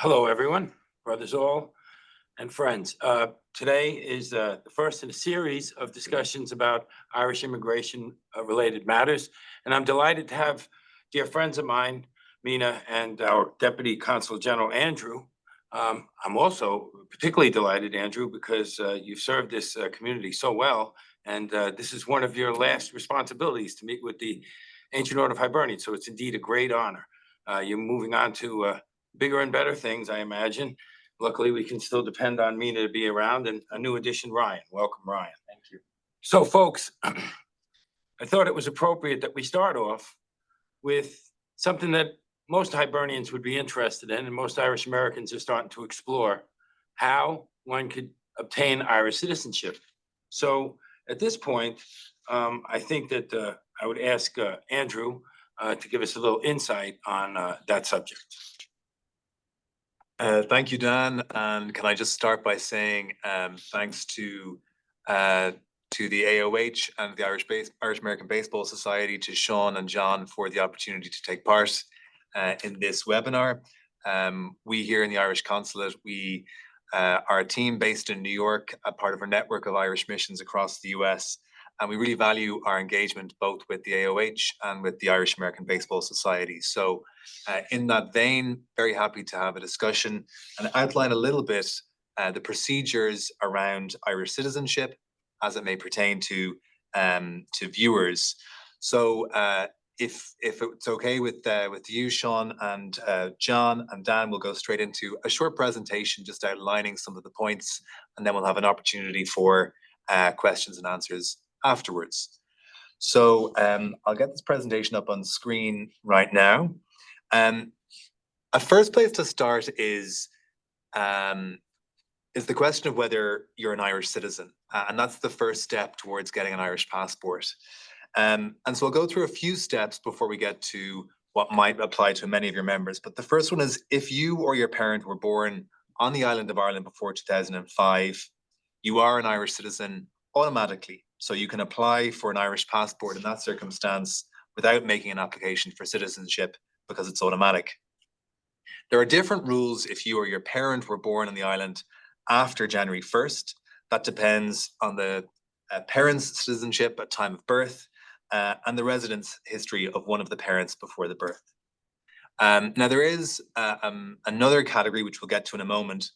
Hello, everyone, brothers all and friends. Today is the first in a series of discussions about Irish immigration related matters. And I'm delighted to have dear friends of mine, Mina, and our Deputy Consul General, Andrew. I'm also particularly delighted, Andrew, because you've served this community so well. And this is one of your last responsibilities to meet with the Ancient Order of Hibernians. So it's indeed a great honor. You're moving on to bigger and better things, I imagine. Luckily, we can still depend on Mina to be around, and a new addition, Ryan. Welcome, Ryan. Thank you. So, folks, I thought it was appropriate that we start off with something that most Hibernians would be interested in, and most Irish Americans are starting to explore how one could obtain Irish citizenship. So, at this point, I think that I would ask Andrew to give us a little insight on that subject. Thank you, Dan. And can I just start by saying thanks to the AOH and the Irish American Baseball Society, to Sean and John for the opportunity to take part in this webinar. We here in the Irish Consulate, we are a team based in New York, a part of a network of Irish missions across the US. And we really value our engagement both with the AOH and with the Irish American Baseball Society. So in that vein, very happy to have a discussion and outline a little bit the procedures around Irish citizenship as it may pertain to viewers. So if it's okay with you, Sean, and John and Dan, we'll go straight into a short presentation just outlining some of the points, and then we'll have an opportunity for questions and answers afterwards. So I'll get this presentation up on screen right now. A first place to start is the question of whether you're an Irish citizen, and that's the first step towards getting an Irish passport. And so I'll go through a few steps before we get to what might apply to many of your members. But the first one is, if you or your parent were born on the island of Ireland before 2005, you are an Irish citizen automatically. So you can apply for an Irish passport in that circumstance without making an application for citizenship because it's automatic. There are different rules if you or your parent were born on the island after January 1st. That depends on the parent's citizenship at time of birth and the residence history of one of the parents before the birth. Now, there is another category which we'll get to in a moment,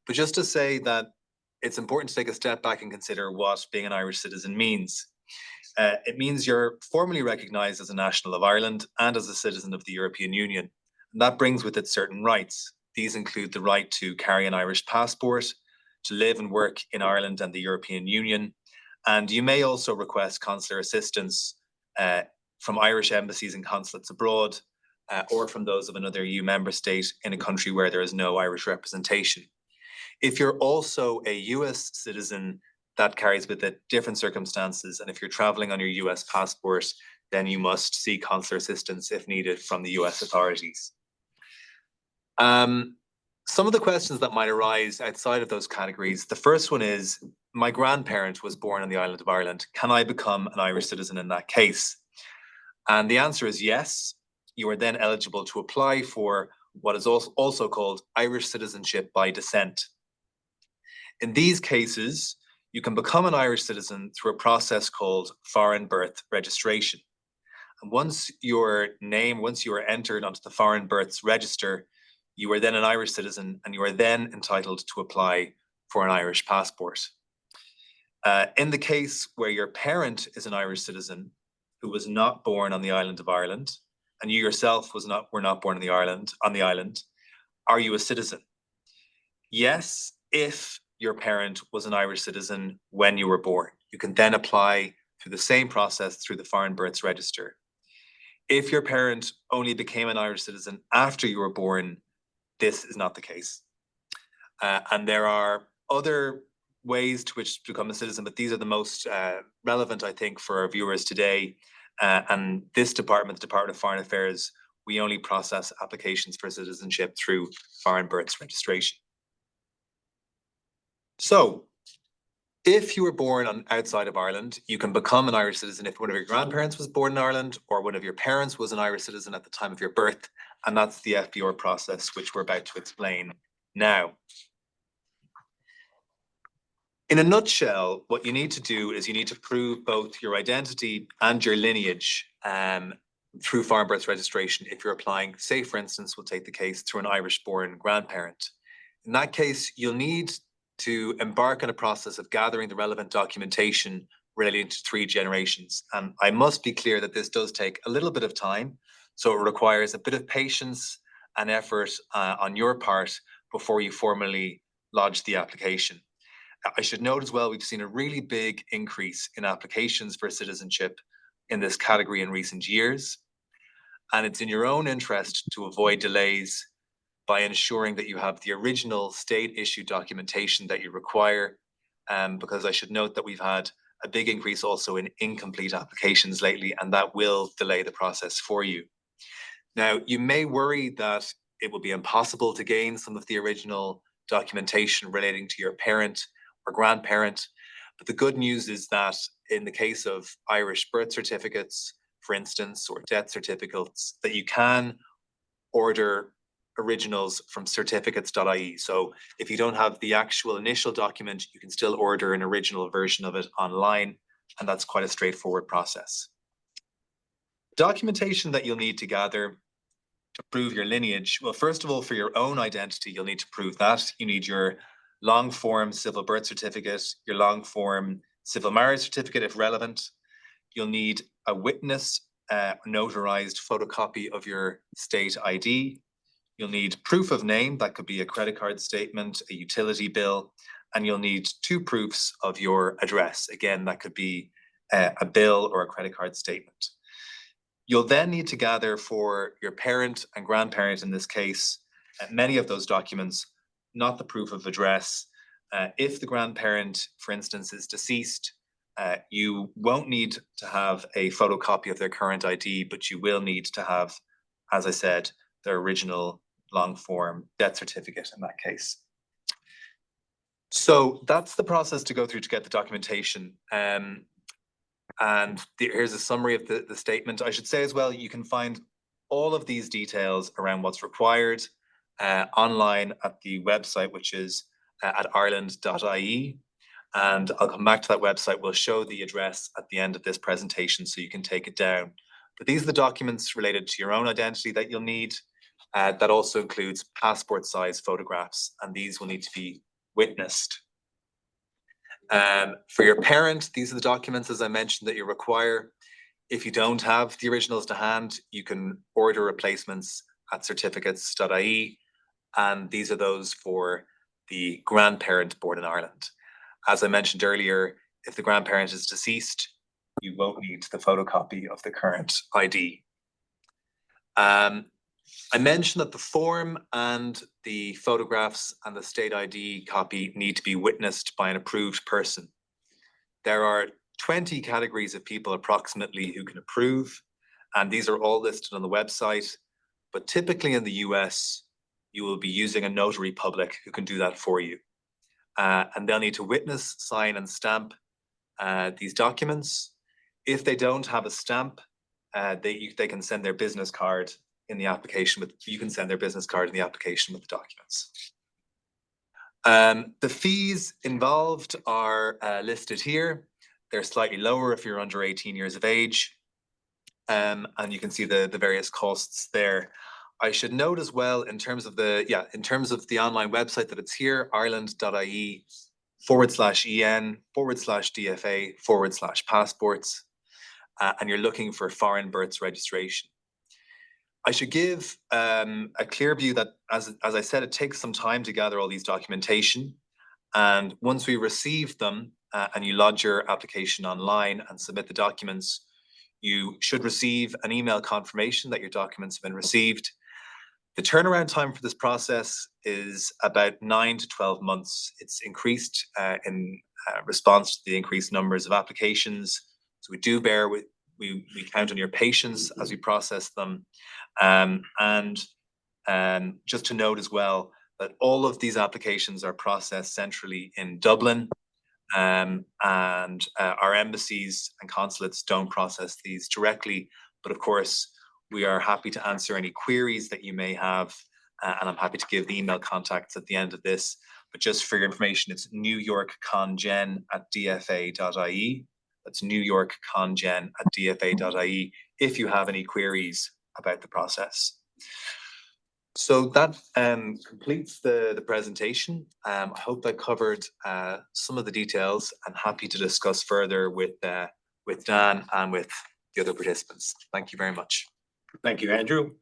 but just to say that it's important to take a step back and consider what being an Irish citizen means. It means you're formally recognised as a national of Ireland and as a citizen of the European Union. And that brings with it certain rights. These include the right to carry an Irish passport, to live and work in Ireland and the European Union. And you may also request consular assistance from Irish embassies and consulates abroad, or from those of another EU member state in a country where there is no Irish representation. If you're also a US citizen, that carries with it different circumstances. And if you're traveling on your US passport, then you must seek consular assistance if needed from the US authorities. Some of the questions that might arise outside of those categories, the first one is, my grandparent was born on the island of Ireland. Can I become an Irish citizen in that case? And the answer is yes. You are then eligible to apply for what is also called Irish citizenship by descent. In these cases, you can become an Irish citizen through a process called foreign birth registration. And once you are entered onto the foreign births register, you are then an Irish citizen, and you are then entitled to apply for an Irish passport. In the case where your parent is an Irish citizen who was not born on the island of Ireland, and you yourself were not born on the island, are you a citizen? Yes, if your parent was an Irish citizen when you were born. You can then apply through the same process through the Foreign Births Register. If your parent only became an Irish citizen after you were born, this is not the case. And there are other ways to which to become a citizen, but these are the most relevant, I think, for our viewers today. And this department, the Department of Foreign Affairs, we only process applications for citizenship through Foreign Births Registration. So, if you were born outside of Ireland, you can become an Irish citizen if one of your grandparents was born in Ireland, or one of your parents was an Irish citizen at the time of your birth, and that's the FBR process, which we're about to explain now. In a nutshell, what you need to do is you need to prove both your identity and your lineage through foreign birth registration if you're applying, say, for instance, we'll take the case through an Irish-born grandparent. In that case, you'll need to embark on a process of gathering the relevant documentation relating to 3 generations. And I must be clear that this does take a little bit of time, so it requires a bit of patience and effort on your part before you formally lodge the application. I should note as well, we've seen a really big increase in applications for citizenship in this category in recent years. And it's in your own interest to avoid delays by ensuring that you have the original state-issued documentation that you require, because I should note that we've had a big increase also in incomplete applications lately, and that will delay the process for you. Now, you may worry that it will be impossible to gain some of the original documentation relating to your parent or grandparent, but the good news is that in the case of Irish birth certificates, for instance, or death certificates, that you can order originals from certificates.ie. So if you don't have the actual initial document, you can still order an original version of it online, and that's quite a straightforward process. Documentation that you'll need to gather to prove your lineage. Well, first of all, for your own identity, you'll need to prove that. You need your long form civil birth certificate, your long form civil marriage certificate if relevant. You'll need a witness notarized photocopy of your state ID. You'll need proof of name, that could be a credit card statement, a utility bill, and you'll need 2 proofs of your address. Again, that could be a bill or a credit card statement. You'll then need to gather for your parent and grandparent in this case, many of those documents, not the proof of address. If the grandparent, for instance, is deceased, you won't need to have a photocopy of their current ID, but you will need to have, as I said, their original long form death certificate in that case. So that's the process to go through to get the documentation. Here's a summary of the statement. I should say as well, you can find all of these details around what's required online at the website, which is at ireland.ie. And I'll come back to that website. We'll show the address at the end of this presentation so you can take it down. But these are the documents related to your own identity that you'll need. That also includes passport size photographs, and these will need to be witnessed. For your parent, these are the documents, as I mentioned, that you require. If you don't have the originals to hand, you can order replacements at certificates.ie, and these are those for the grandparent born in Ireland. As I mentioned earlier, if the grandparent is deceased, you won't need the photocopy of the current ID. I mentioned that the form and the photographs and the state ID copy need to be witnessed by an approved person. There are 20 categories of people approximately who can approve, and these are all listed on the website. But typically in the US, you will be using a notary public who can do that for you. And they'll need to witness, sign, and stamp these documents. If they don't have a stamp, they can send their business card in the application with, you can send their business card in the application with the documents. The fees involved are listed here. They're slightly lower if you're under 18 years of age. And you can see the various costs there. I should note as well, in terms of the online website, that it's here, ireland.ie/en/DFA/passports, and you're looking for foreign births registration. I should give a clear view that, as I said, it takes some time to gather all these documentation. And once we receive them and you lodge your application online and submit the documents, you should receive an email confirmation that your documents have been received. The turnaround time for this process is about 9 to 12 months. It's increased in response to the increased numbers of applications. So we count on your patience as we process them. Just to note as well that all of these applications are processed centrally in Dublin, and our embassies and consulates don't process these directly. But of course, We are happy to answer any queries that you may have, and I'm happy to give the email contacts at the end of this. But just for your information, it's newyorkcongen@dfa.ie. That's newyorkcongen@dfa.ie if you have any queries about the process. So that completes the presentation. I hope I covered some of the details. I'm happy to discuss further with Dan and with the other participants. Thank you very much. Thank you, Andrew.